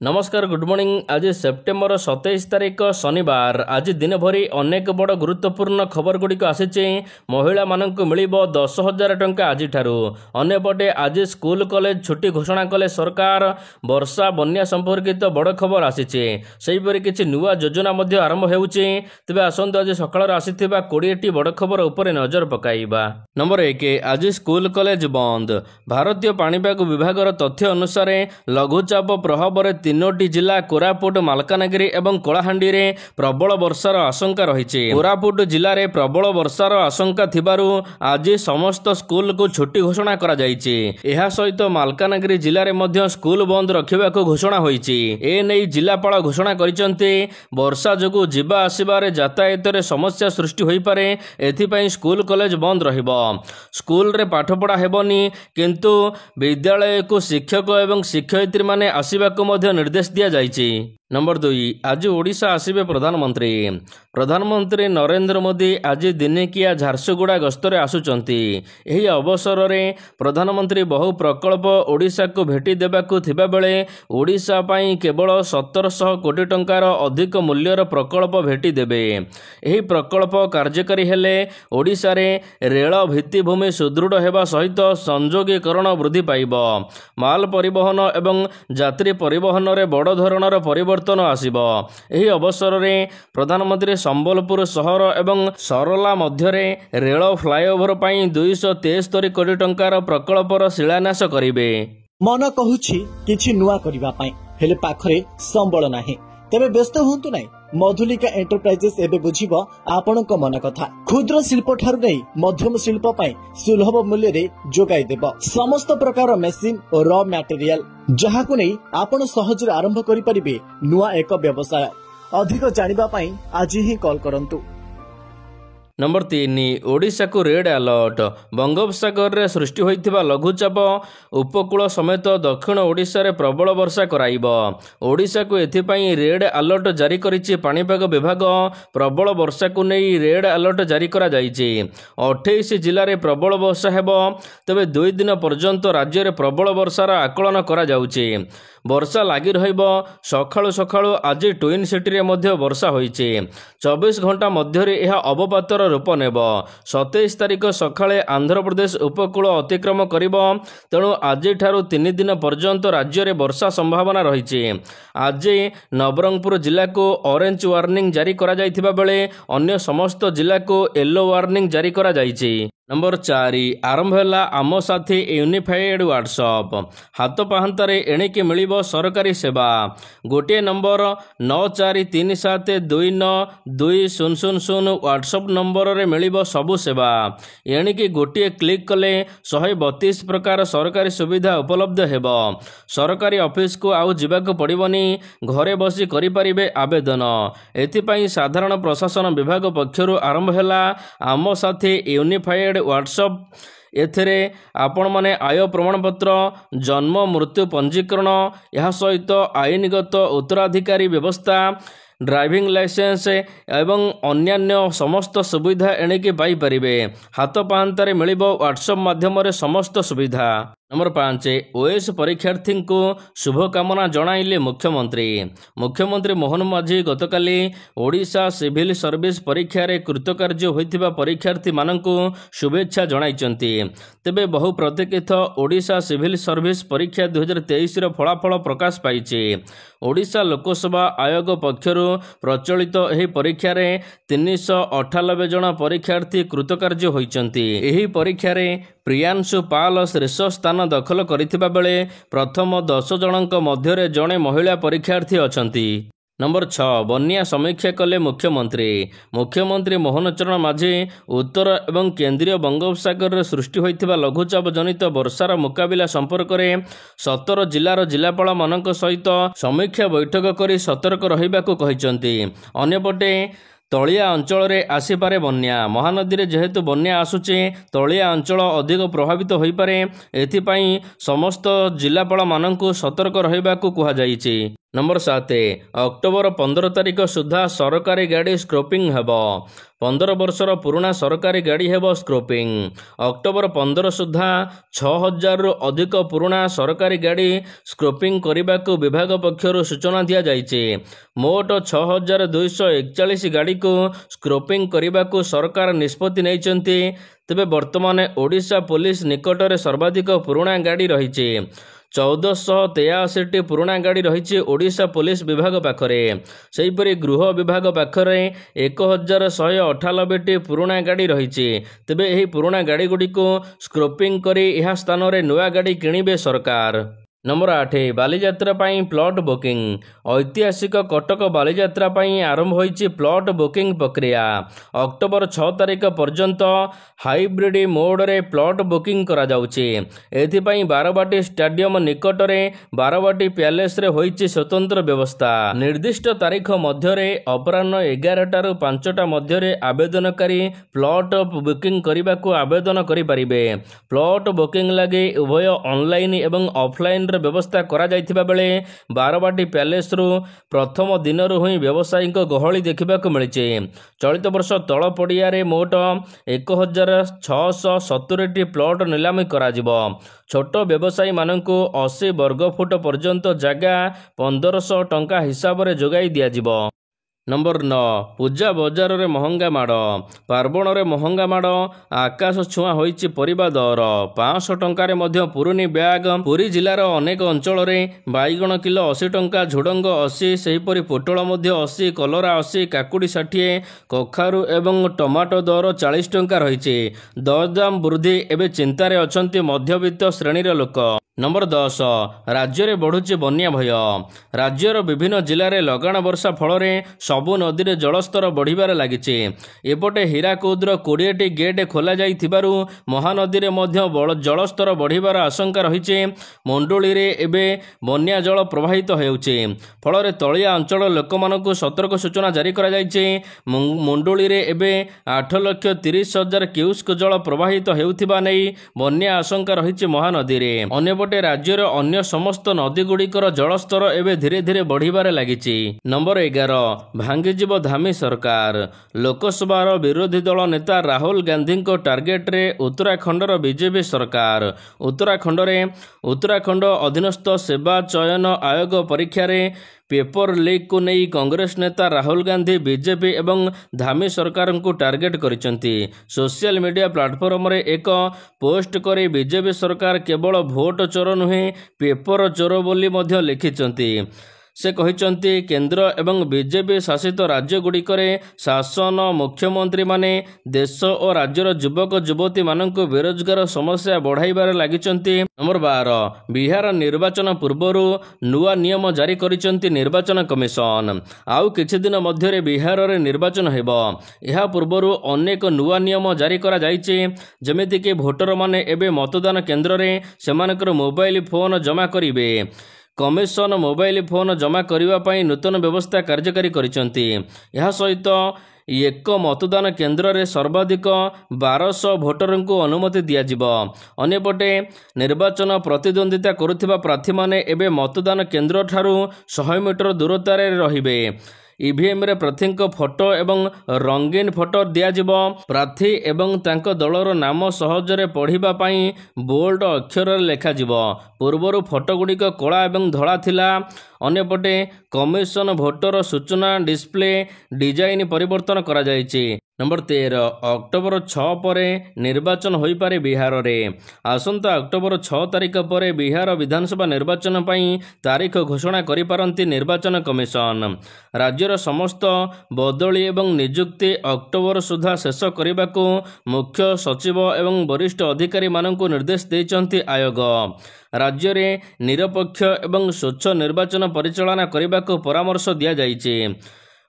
नमस्कार good morning. आज September 27 तारिख शनिवार। आज दिन भरी अनेक बड़ गुरुत्वपूर्ण खबर गुड़िक आसी। महिला मानक मिल 10,000 टंका आज अंपटे आज स्कूल कॉलेज छुट्टी घोषणा कले सरकार। वर्षा बन्या संपर्कित बड़ खबर आसीपरी किसी नुआ योजना आरंभ होउछि। तेबे आसंतु आज सकाळ आसीथिबा 20टी बड़ खबर उपरे नजर पकाइबा। नंबर 1, आज स्कूल कॉलेज बंद। भारतीय पाणीपाग विभागर तथ्य अनुसार लघुचाप प्रभाव 3टी जिला कोरापुट, मालकानगिरी और कलाहांडी रे प्रबल वर्षार आशंका रही। कोरापुट जिले में प्रबल वर्षार आशंका थिबारु आज समस्त स्कूल को छुट्टी घोषणा करा जायछि। एहा सहित मालकानगिरी जिले में मध्य स्कूल बंद रखिबाको घोषणा होईछि। ए नै जिलापाल घोषणा करिसंते वर्षा जोगु जिबा आसिबारे यातायात रे समस्या सृष्टि होई पारे। एथिपई स्कूल कॉलेज बंद रहिबो। स्कूल रे पाठ पढ़ा हेबनी, किंतु विद्यालय को शिक्षक एवं शिक्षयित्री माने आसिबाको मध्य निर्देश दिया जायछि। नंबर 2, आज ओडिशा आसिबे प्रधानमंत्री। प्रधानमंत्री नरेंद्र मोदी आज दिनेकिया झारसुगुड़ा गस्तरे आसुचंती। एही अवसर रे प्रधानमंत्री बहु प्रकल्प ओडिशा को भेटी देबाकू थिबा बेले ओडिशा पई केवल 1700 कोटी टंकार अधिक मूल्यर प्रकल्प भेटी देबे। एही प्रकल्प कार्यकारी हेले ओडिशा रे रेल भित्तिभूमि सुदृढ़ हेबा सहित संयोगीकरण वृद्धि पाइबो। माल परिवहन एवं यात्री परिवहन रे बड़ धरणर परिवर्तन आसिबो। एही अवसर रे प्रधानमंत्री संबलपुर सहर एवं सरला मध्यरे रेल फ्लाईओवर पई 273 कोटी टंकार प्रकल्पर शिलान्यास करिवे। मन कहूछि किछि नुआ करिबा पई, हेले पाखरे संबल नाही। तेबे व्यस्त हुंतु नाही। मधुलिका एंटरप्राइजेस एबे बुझिबो आपणक मन कथा। क्षुद्र शिल्प ठारु नै मध्यम शिल्प पई सुलभ मूल्य रे जोगाई देबो समस्त प्रकार मेसिन और रॉ मटेरियल, जहाकु नै आपण सहज रे आरंभ करि परिबे नुआ एक व्यवसाय। अधिक जानिबा पई आज ही कॉल करंतु। नंबर 3, ओडिशा को रेड अलर्ट। बंगोपसागर रे सृष्टि होइथिबा लघुचाप उपकूल समेत दक्षिण ओडिशा रे प्रबल वर्षा कराइबो। ओडिशा को एथिपई रेड अलर्ट जारी करिछि पाणीपाग विभाग। प्रबल वर्षा को नै रेड अलर्ट जारी करा जाइछि। 28 जिल्ला रे प्रबल वर्षा हेबो। तबे 2 दिन पर्यंत राज्य रे प्रबल वर्षार आकलन करा जाउछि। वर्षा लागी रहिबो। सखाळु सखाळु आज ट्विन सिटी रे मध्य वर्षा होइछि। 24 घंटा मध्य रे एहा अवपातर रूप नेब। 27 तारिख सकाळे आंध्र प्रदेश उपकूल अतिक्रम करिबो। तेणु आज ठारू 3 दिन पर्यंत राज्य रे वर्षा संभावना रहिछि। आज नवरंगपुर जिला को ऑरेंज वार्निंग जारी करा जाइथिबा बेले अन्य समस्त जिला को येलो वार्निंग जारी करा जाइछि। नंबर 4, आरंभ है आम साथी यूनिफाइड व्हाट्सएप। हाथ पाहांतारे एणिके मिलिबो सरकारी सेवा। गोटे नंबर 9437292000 व्हाट्सएप नंबर रे मिलिबो सबु सेवा। एणिके गोटे क्लिक कले 132 प्रकार सरकारी सुविधा उपलब्ध हेबो। सरकारी ऑफिस को आउ जिबाको पड़िबनी, घरे बसी करि परिबे आवेदन। एथिपई साधारण प्रशासन विभाग पक्षरु आरंभ हैला आम साथी यूनिफाइड व्हाट्सएप। एथेरे आपण माने आय प्रमाणपत्र, जन्म मृत्यु पंजीकरण, यह सहित आईनगत उत्तराधिकारी व्यवस्था, ड्राइविंग लाइसेंस एवं अन्यान्य समस्त सुविधा एणिके पाई परिबे। हाथ पाहांतारे मिलिबो व्हाट्सएप माध्यम रे समस्त सुविधा। नंबर 5, ओएस परीक्षार्थी को शुभकामना जणाइले मुख्यमंत्री। मुख्यमंत्री मोहन माझी गतकाली ओडिशा सिविल सर्विस परीक्षा रे कृतकार्य होइथिबा परीक्षार्थी माननकु शुभेच्छा जणाइचंती। तेबे बहु प्रतीक्षित ओडिशा सिविल सर्विस परीक्षा 2023 रो फलाफल प्रकाश पाइछि। ओडिशा लोकसभा आयोग पक्षरु प्रचलित एही परीक्षा रे 398 जन परीक्षार्थी कृतकार्य होइचंती। एही परीक्षा रे प्रियांशु पाल शीर्ष स्थान दखल करिथिबा बेले प्रथम 10 जनक मध्यरे जणे महिला परीक्षार्थी अछंती। नंबर 6, बन्या समीक्षा कले मुख्यमंत्री। मुख्यमंत्री मोहन चरण माझी उत्तर एवं केंद्रीय बंगोपसागर रे सृष्टि होइथिबा लघुचाप जनित वर्षार मुकाबिला संपर्क रे 17 जिल्लार जिलापाल मानक सहित समीक्षा बैठक करी सतर्क रहिबाकू कहिसंती। अन्यपटे तलिया अंचल रे आसीपारे बन्या। महानदी रे जेहेतु बन्या आसुचे, तलिया अंचल अधिक प्रभावित होई पारे। एथिपई समस्त जिलापाल माननकु सतर्क रहिबाकू कुहा जाइछि। नंबर 7 अक्टोबर 15 तारिख सुधा सरकारी गाड़ी स्क्रपिंग हेब 15 वर्षर पुराना सरकारी गाड़ी हेब स्क्रपिंग अक्टोबर 15 सुधा 6000 रु अधिक पुराना सरकारी गाड़ी स्क्रपिंग करने को विभाग पक्षर सूचना दि जाइए। मोट 6241 गाड़ी को स्क्रपिंग करने को सरकार निष्पत्ति नहीं। तेबे वर्तमान ओडिशा पुलिस निकटरे सर्वाधिक पुराना गाड़ी रही 1483 पुराना गाड़ी रही ओडिशा पुलिस विभाग पाखरे। सेहीपरि गृह विभाग पाखरे 1198 पुराना गाड़ी रही। तेबे यही पुराना गाड़ी गुड़ी को स्क्रपिंग करी यह स्थान में नुआ गाड़ी किणिबे सरकार। नंबर 8 बालीजात्रा पाई प्लॉट बुकिंग ऐतिहासिक कटक बालीजात्रा पाई आरंभ होईची प्लॉट बुकिंग प्रक्रिया। अक्टोबर 6 तारिख पर्यंत हाइब्रिड मोड रे प्लॉट बुकिंग करा जाउची। एथिपाई बारवाटी स्टेडियम निकट रे बारवाटी पैलेस रे होईची स्वतंत्र व्यवस्था। निर्दिष्ट तारीख मध्य अपराह्न 11 रु 5टा मध्य आवेदनकारी प्लॉट बुकिंग करने को आवेदन करि परिबे। प्लॉट बुकिंग लगे उभय ऑनलाइन एवं ऑफलाइन व्यवस्था करा जाइथिबा बेले बारवाटी पैलेस रु प्रथम दिन ही व्यवसायी गहली देखा मिली। चलित वर्ष तल पड़िया रे मोट 1670 प्लॉट नीलामी करा जिवो। छोट व्यवसायी मानकु 80 वर्गफुट पर्यंत जगह 1500 टंका हिसाब रे जोगाई दिया जिवो। नंबर 9 पूजा बजार रे महंगा माड़ पार्वण रे महंगा माड़ आकाश छुआ होईची परिबा दर 500 टंकार मध्य पुरुनी बैग। पुरी जिलार अनेक अंचल रे बाईगण किलो 80 टंका, झुडंग 80, सेहीपरि पोटल मध्य 80, कलरा 80, काकुड़ी 60, कखारु एवं टमाटो दर 40 टंका रही। दरदाम वृद्धि एवं चिंतार अछंती मध्यवित्त श्रेणीर लोक। नंबर 10 राज्य में बढ़ुची बन्या भय। राज्यर विभिन्न जिले में लगाण वर्षा फल सबु नदी में जलस्तर बढ़िबार लागिचे। एपटे हीराकुदर 20टी गेट खोल जाइथिबारु महानदी में जलस्तर बढ़िबार आशंका रही। मुंडुली रे एबे बन्या जल प्रवाहित होउचे। फल तलिया अंचल लोकमानकु सतर्क सूचना जारी करा जाइचे। मुंडुली रे एबे 8,30,000 क्यूसेक जल प्रवाहित हेउथिबा नै बन्या आशंका रही महानदी रे। अन्यपटे राज्यर अन्य समस्त नदी गुड़िकर जलस्तर एवं धीरे धीरे बढ़िबार लागिची। नंबर 11 भांगीजीव धामी सरकार। लोकसभार विरोधी दल नेता राहुल गांधी टार्गेट रे उत्तराखंडर बीजेपी सरकार। उत्तराखंड अधीनस्थ सेवा चयन आयोग परीक्षा रे पेपर लीक को नहीं कांग्रेस नेता राहुल गांधी बीजेपी एवं धामी सरकार को टार्गेट करिसेंती। सोशल मीडिया प्लाटफॉर्म रे एक पोस्ट करी बीजेपी सरकार केवल भोट चोर नुहे पेपर चोर बोली मध्य लिखिचंती। से कहिचंती केंद्र एवं बीजेपी शासित राज्य गुड़िकरे शासन मुख्यमंत्री माने देश और राज्यर युवक युवती मानक बेरोजगार समस्या बढ़ाइबार लागिचंती। नंबर 12 बिहार निर्वाचन पूर्वरु नुआ नियम जारी करिचंती निर्वाचन कमिशन। आउ किछि दिन मध्य बिहार रे निर्वाचन हेबो। एहा पूर्वरु अनेक नुआ नियम जारी करा जाइचे। जेमिति कि भोटर माने एबे मतदान केंद्र रे सेमानकर मोबाइल फोन जमा करिवे। कमिशन मोबाइल फोन जमा करने पर नूतन व्यवस्था कार्यकारी करिसेंती। यह सहित एक मतदान केंद्र रे सर्वाधिक 1200 भोटर को अनुमति दियाजिबो। अन्यपटे निर्वाचन प्रतिद्वंदिता करुथिबा प्रार्थी माने एबे मतदान केंद्र ठारू 100 मीटर दूरतार रहिबे। ईवीएम रे प्रार्थी फोटो एवं रंगीन फोटो दियाजिबो। प्रार्थी एवं तांको दलर नाम सहजरे पढ़िबा पई बोल्ड अक्षर लेखाजिबो। पूर्वरु फोटो गुड़िक कला एवं धड़ा थिला। अन्यपटे कमिशन भोटर सूचना डिस्प्ले डिजाइन परिवर्तन करा जायछि। नंबर 13 अक्टोबर 6 पर निर्वाचन हो पारे बिहार रे। आसंता अक्टोबर 6 तारिख पर बिहार विधानसभा निर्वाचन पई तारीख घोषणा करि पारंती निर्वाचन कमिशन। राज्यर समस्त बदली एवं नियुक्ति अक्टोबर सुधा शेष करने को मुख्य सचिव एवं वरिष्ठ अधिकारी मानक निर्देश देइचंती आयोग। राज्य रे निरपेक्ष एवं स्वच्छ निर्वाचन परिचालना करने को परामर्श दिया जाइछि।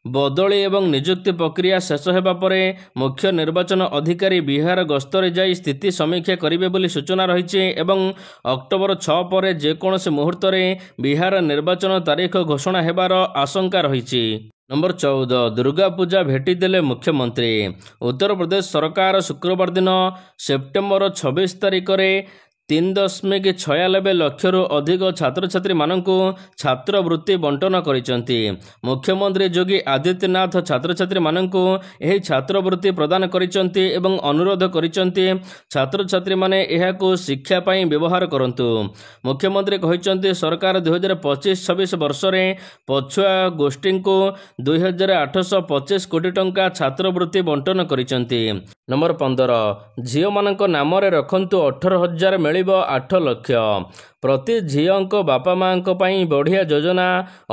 बदली एवं नियुक्ति प्रक्रिया शेष होगा पर मुख्य निर्वाचन अधिकारी बिहार गस्तरे जाई स्थिति समीक्षा करेंगे बोली सूचना रही। एवं अक्टोबर 6 पर जेकोसी मुहूर्त बिहार निर्वाचन तारीख घोषणा हेबार आशंका रही। नंबर 14 दुर्गा पूजा भेटी देले मुख्यमंत्री। उत्तर प्रदेश सरकार शुक्रवार दिन सेप्टेम्बर 26 तारिख 3.96 ଲକ୍ଷରୁ ଅଧିକ ଛାତ୍ରଛାତ୍ରୀମାନଙ୍କୁ ଛାତ୍ରବୃତ୍ତି ବଣ୍ଟନ କରିଛନ୍ତି। ମୁଖ୍ୟମନ୍ତ୍ରୀ ଯୋଗୀ ଆଦିତ୍ୟନାଥ ଛାତ୍ରଛାତ୍ରୀମାନଙ୍କୁ ଏହି ଛାତ୍ରବୃତ୍ତି ପ୍ରଦାନ କରିଛନ୍ତି ଏବଂ ଅନୁରୋଧ କରିଛନ୍ତି ଛାତ୍ରଛାତ୍ରୀମାନେ ଏହାକୁ ଶିକ୍ଷା ପାଇଁ ବ୍ୟବହାର କରନ୍ତୁ। ମୁଖ୍ୟମନ୍ତ୍ରୀ କହିଛନ୍ତି ସରକାର 2025-26 ବର୍ଷରେ ପଛୁଆ ଗୋଷ୍ଠୀଙ୍କୁ 2,825 କୋଟି ଟଙ୍କା ଛାତ୍ରବୃତ୍ତି ବଣ୍ଟନ କରିଛନ୍ତି। ନମ୍ବର 15, ଝିଅମାନଙ୍କ ନାମରେ ରଖନ୍ତୁ 18,000 ମିଳିବ 8 ଲକ୍ଷ। ପ୍ରତି ଝିଅଙ୍କ ବାପା ମାଙ୍କ ପାଇଁ ବଢ଼ିଆ ଯୋଜନା।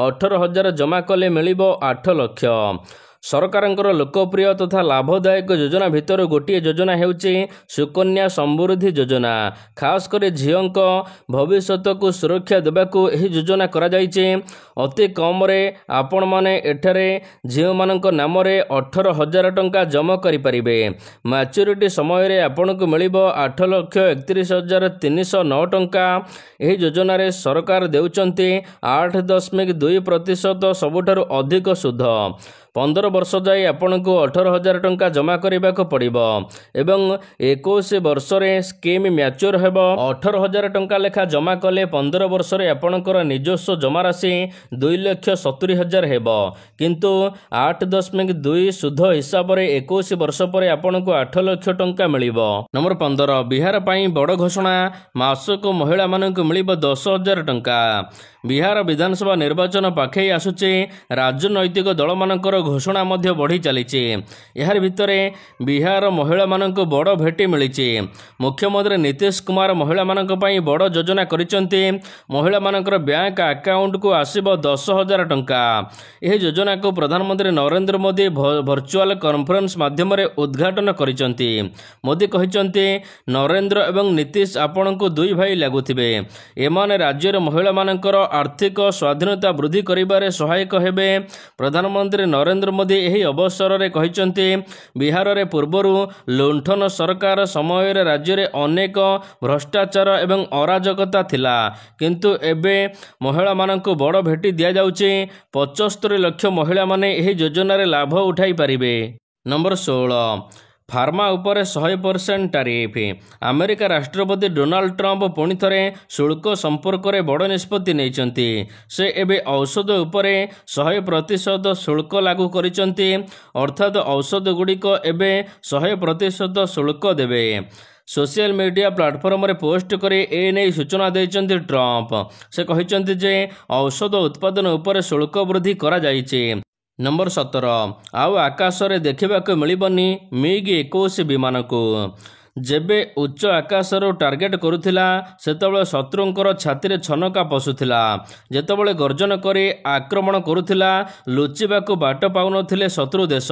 18,000 ଜମା କଲେ ମିଳିବ 8 ଲକ୍ଷ। ସରକାରଙ୍କର ଲୋକପ୍ରିୟ ତଥା ଲାଭଦାୟକ ଯୋଜନା ଭିତରୁ ଗୋଟିଏ ଯୋଜନା ହେଉଛି ସୁକନ୍ୟା ସମୃଦ୍ଧି ଯୋଜନା। ଖାସ୍ କରି ଝିଅଙ୍କ ଭବିଷ୍ୟତକୁ ସୁରକ୍ଷା ଦେବାକୁ ଏହି ଯୋଜନା କରାଯାଇଛି। ଅତି କମରେ ଆପଣମାନେ ଏଠାରେ ଝିଅମାନଙ୍କ ନାମରେ 18,000 ଟଙ୍କା ଜମା କରିପାରିବେ। ମ୍ୟାଚୁରିଟି ସମୟରେ ଆପଣଙ୍କୁ ମିଳିବ 8,31,309 ଟଙ୍କା। ଏହି ଯୋଜନାରେ ସରକାର ଦେଉଛନ୍ତି 8.2% ସବୁଠାରୁ ଅଧିକ ସୁଧ। 15 ବର୍ଷ ଯାଏ ଆପଣଙ୍କୁ 18,000 ଟଙ୍କା ଜମା କରିବାକୁ ପଡ଼ିବ ଏବଂ 21 ବର୍ଷରେ ସ୍କିମ୍ ମ୍ୟାଚୁର ହେବ। 18,000 ଟଙ୍କା ଲେଖା ଜମା କଲେ 15 ବର୍ଷରେ ଆପଣଙ୍କର ନିଜସ୍ୱ ଜମାରାଶି 2,70,000 ହେବ, କିନ୍ତୁ 8.2 ସୁଧ ହିସାବରେ 21 ବର୍ଷ ପରେ ଆପଣଙ୍କୁ 8 ଲକ୍ଷ ଟଙ୍କା ମିଳିବ। ନମ୍ବର 15, ବିହାର ପାଇଁ ବଡ଼ ଘୋଷଣା। ମାସକୁ ମହିଳାମାନଙ୍କୁ ମିଳିବ 10,000 ଟଙ୍କା। ବିହାର ବିଧାନସଭା ନିର୍ବାଚନ ପାଖେଇ ଆସୁଛି। ରାଜନୈତିକ ଦଳମାନଙ୍କର ଘୋଷଣା ମଧ୍ୟ ବଢ଼ି ଚାଲିଛି। ଏହାର ଭିତରେ ବିହାର ମହିଳାମାନଙ୍କୁ ବଡ଼ ଭେଟି ମିଳିଛି। ମୁଖ୍ୟମନ୍ତ୍ରୀ ନୀତିଶ କୁମାର ମହିଳାମାନଙ୍କ ପାଇଁ ବଡ଼ ଯୋଜନା କରିଛନ୍ତି। ମହିଳାମାନଙ୍କର ବ୍ୟାଙ୍କ ଆକାଉଣ୍ଟକୁ ଆସିବ 10,000 ଟଙ୍କା। ଏହି ଯୋଜନାକୁ ପ୍ରଧାନମନ୍ତ୍ରୀ ନରେନ୍ଦ୍ର ମୋଦି ଭର୍ଚୁଆଲ କନଫରେନ୍ସ ମାଧ୍ୟମରେ ଉଦ୍ଘାଟନ କରିଛନ୍ତି। ମୋଦି କହିଛନ୍ତି, ନରେନ୍ଦ୍ର ଏବଂ ନୀତିଶ ଆପଣଙ୍କୁ ଦୁଇ ଭାଇ ଲାଗୁଥିବେ। ଏମାନେ ରାଜ୍ୟର ମହିଳାମାନଙ୍କର ଆର୍ଥିକ ସ୍ୱାଧୀନତା ବୃଦ୍ଧି କରିବାରେ ସହାୟକ ହେବେ। ପ୍ରଧାନମନ୍ତ୍ରୀ ନରେନ୍ଦ୍ର ମୋଦି ଏହି ଅବସରରେ କହିଛନ୍ତି, ବିହାରରେ ପୂର୍ବରୁ ଲୁଣ୍ଠନ ସରକାର ସମୟରେ ରାଜ୍ୟରେ ଅନେକ ଭ୍ରଷ୍ଟାଚାର ଏବଂ ଅରାଜକତା ଥିଲା, କିନ୍ତୁ ଏବେ ମହିଳାମାନଙ୍କୁ ବଡ଼ ଭେଟି ଦିଆଯାଉଛି। 75 ଲକ୍ଷ ମହିଳାମାନେ ଏହି ଯୋଜନାରେ ଲାଭ ଉଠାଇ ପାରିବେ। ନମ୍ବର 16, ଫାର୍ମା ଉପରେ 100% ଟାରିଫ। ଆମେରିକା ରାଷ୍ଟ୍ରପତି ଡୋନାଲ୍ଡ ଟ୍ରମ୍ପ ପୁଣି ଥରେ ଶୁଳ୍କ ସମ୍ପର୍କରେ ବଡ଼ ନିଷ୍ପତ୍ତି ନେଇଛନ୍ତି। ସେ ଏବେ ଔଷଧ ଉପରେ 100% ଶୁଳ୍କ ଲାଗୁ କରିଛନ୍ତି, ଅର୍ଥାତ୍ ଔଷଧଗୁଡ଼ିକ ଏବେ 100% ଶୁଳ୍କ ଦେବେ। ସୋସିଆଲ ମିଡ଼ିଆ ପ୍ଲାଟଫର୍ମରେ ପୋଷ୍ଟ କରି ଏନେଇ ସୂଚନା ଦେଇଛନ୍ତି ଟ୍ରମ୍ପ। ସେ କହିଛନ୍ତି ଯେ ଔଷଧ ଉତ୍ପାଦନ ଉପରେ ଶୁଳ୍କ ବୃଦ୍ଧି କରାଯାଇଛି। ନମ୍ବର 17, ଆଉ ଆକାଶରେ ଦେଖିବାକୁ ମିଳିବନି MiG-21 ବିମାନକୁ। ଯେବେ ଉଚ୍ଚ ଆକାଶରୁ ଟାର୍ଗେଟ କରୁଥିଲା, ସେତେବେଳେ ଶତ୍ରୁଙ୍କର ଛାତିରେ ଛନକା ପଶୁଥିଲା। ଯେତେବେଳେ ଗର୍ଜନ କରି ଆକ୍ରମଣ କରୁଥିଲା, ଲୁଚିବାକୁ ବାଟ ପାଉନଥିଲେ ଶତ୍ରୁ ଦେଶ।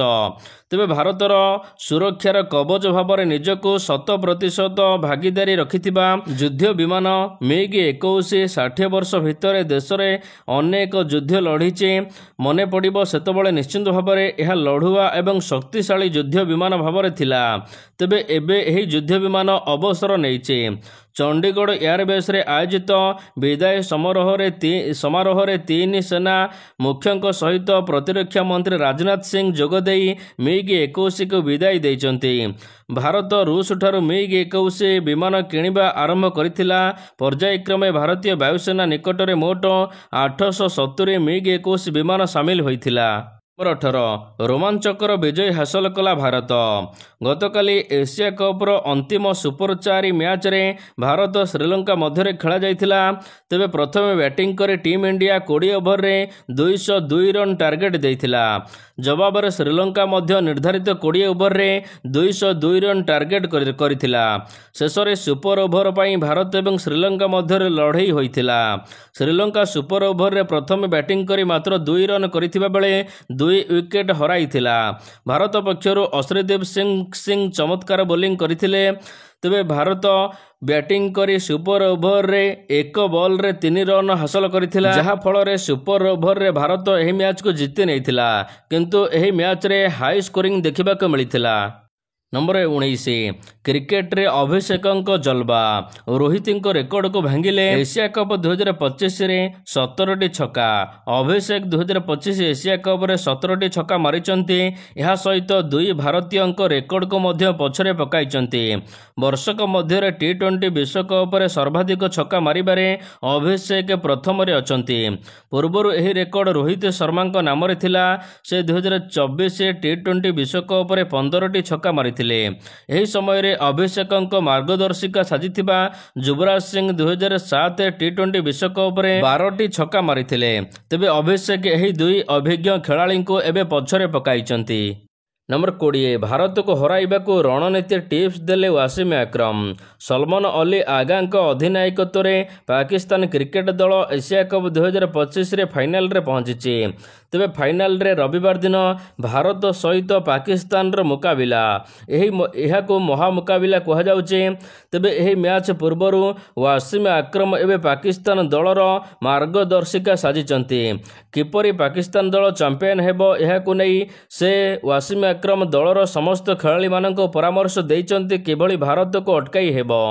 ତେବେ ଭାରତର ସୁରକ୍ଷାର କବଚ ଭାବରେ ନିଜକୁ 100% ଭାଗିଦାରୀ ରଖିଥିବା ଯୁଦ୍ଧ ବିମାନ MiG-21 60 ବର୍ଷ ଭିତରେ ଦେଶରେ ଅନେକ ଯୁଦ୍ଧ ଲଢ଼ିଛି। ମନେ ପଡ଼ିବ, ସେତେବେଳେ ନିଶ୍ଚିତ ଭାବରେ ଏହା ଲଢ଼ୁଆ ଏବଂ ଶକ୍ତିଶାଳୀ ଯୁଦ୍ଧ ବିମାନ ଭାବରେ ଥିଲା। ତେବେ ଏବେ ଏହି ଯୁଦ୍ଧ ବିମାନ ଅବସର ନେଇଛି। ଚଣ୍ଡିଗଡ଼ ଏୟାରବେସ୍ରେ ଆୟୋଜିତ ବିଦାୟ ସମାରୋହରେ 3 ସେନା ମୁଖ୍ୟଙ୍କ ସହିତ ପ୍ରତିରକ୍ଷା ମନ୍ତ୍ରୀ ରାଜନାଥ ସିଂ ଯୋଗଦେଇ MiG-21କୁ ବିଦାୟ ଦେଇଛନ୍ତି। ଭାରତ ରୁଷଠାରୁ MiG-21 ବିମାନ କିଣିବା ଆରମ୍ଭ କରିଥିଲା। ପର୍ଯ୍ୟାୟକ୍ରମେ ଭାରତୀୟ ବାୟୁସେନା ନିକଟରେ ମୋଟ 870 MiG-21 ବିମାନ ସାମିଲ ହୋଇଥିଲା। ନମ୍ବର 18, ରୋମାଞ୍ଚକର ବିଜୟ ହାସଲ କଲା ଭାରତ। ଗତକାଲି ଏସିଆ କପ୍ର ଅନ୍ତିମ ସୁପର 4 ମ୍ୟାଚ୍ରେ ଭାରତ ଶ୍ରୀଲଙ୍କା ମଧ୍ୟରେ ଖେଳାଯାଇଥିଲା। ତେବେ ପ୍ରଥମେ ବ୍ୟାଟିଂ କରି ଟିମ୍ ଇଣ୍ଡିଆ 20 ଓଭରରେ 202 ରନ୍ ଟାର୍ଗେଟ ଦେଇଥିଲା। ଜବାବରେ ଶ୍ରୀଲଙ୍କା ମଧ୍ୟ ନିର୍ଦ୍ଧାରିତ 20 ଓଭରରେ 202 ରନ୍ ଟାର୍ଗେଟ କରିଥିଲା। ଶେଷରେ ସୁପର ଓଭର ପାଇଁ ଭାରତ ଏବଂ ଶ୍ରୀଲଙ୍କା ମଧ୍ୟରେ ଲଢ଼େଇ ହୋଇଥିଲା। ଶ୍ରୀଲଙ୍କା ସୁପର ଓଭରରେ ପ୍ରଥମେ ବ୍ୟାଟିଂ କରି ମାତ୍ର 2 ରନ୍ କରିଥିବା ବେଳେ 2 ୱିକେଟ୍ ହରାଇଥିଲା। ଭାରତ ପକ୍ଷରୁ ଅଶ୍ରୀଦୀପ ସିଂ ଚମତ୍କାର ବୋଲିଂ କରିଥିଲେ। ତେବେ ଭାରତ ବ୍ୟାଟିଂ କରି ସୁପର ଓଭରରେ 1 ବଲ୍ରେ 3 ରନ୍ ହାସଲ କରିଥିଲା, ଯାହାଫଳରେ ସୁପର ଓଭରରେ ଭାରତ ଏହି ମ୍ୟାଚ୍କୁ ଜିତି ନେଇଥିଲା। କିନ୍ତୁ ଏହି ମ୍ୟାଚ୍ରେ ହାଇ ସ୍କୋରିଂ ଦେଖିବାକୁ ମିଳିଥିଲା। नंबर 19 क्रिकेट रे अभिषेकଙ୍କ जलवा रोहितଙ୍କ रेकर्ड भांगिले एशिया कप 2025 रे 17टी छक्का अभिषेक 2025 एशिया कप रे 17टी छक्का मारिचंती ଏହା ସହିତ ଦୁଇ ଭାରତୀୟଙ୍କ ରେକର୍ଡକୁ ମଧ୍ୟ ପଛରେ ପକାଇଛନ୍ତି। ବର୍ଷକ ମଧ୍ୟରେ ଟି20 ବିଶ୍ୱକପରେ ସର୍ବାଧିକ ଛକ୍କା ମାରିବାରେ ଅଭିଷେକ ପ୍ରଥମରେ ଅଛନ୍ତି। ପୂର୍ବରୁ ଏହି ରେକର୍ଡ ରୋହିତ ଶର୍ମାଙ୍କ ନାମରେ ଥିଲା। ସେ 2024 ଟି20 ବିଶ୍ୱକପରେ 15ଟି ଛକ୍କା ମାରିଥିଲେ। ଏହି ସମୟରେ ଅଭିଷେକଙ୍କ ମାର୍ଗଦର୍ଶିକା ସାଜିଥିବା ଯୁବରାଜ ସିଂ 2007 ଟି20 ବିଶ୍ୱକପରେ 12ଟି ଛକ୍କା ମାରିଥିଲେ। ତେବେ ଅଭିଷେକ ଏହି ଦୁଇ ଅଭିଜ୍ଞ ଖେଳାଳିଙ୍କୁ ଏବେ ପଛରେ ପକାଇଛନ୍ତି। नंबर 20 भारत को हराइबाकू रणनीति टिप्स देले वासिम अक्रम सलमान अली आगांक अधिनायकत्व रे पाकिस्तान क्रिकेट दल एशिया कप 2025 रे फाइनल रे पहुंची। तेबे फाइनल रे रविवार दिन भारत सहित पाकिस्तान रो मुकाबिला एहाको महामुकाबिला कहा जाउचे। तेबे एही मैच पूर्वरु वासिम अक्रम एबे पाकिस्तान दलर मार्गदर्शिका साजिचंती। किपरि पाकिस्तान दल चैंपियन हेबो एहाको नै से वासिम अक्रम दलर समस्त खेलाड़ी मानक परामर्श देइचंती किभଳି भारत को अटकाई हेबो।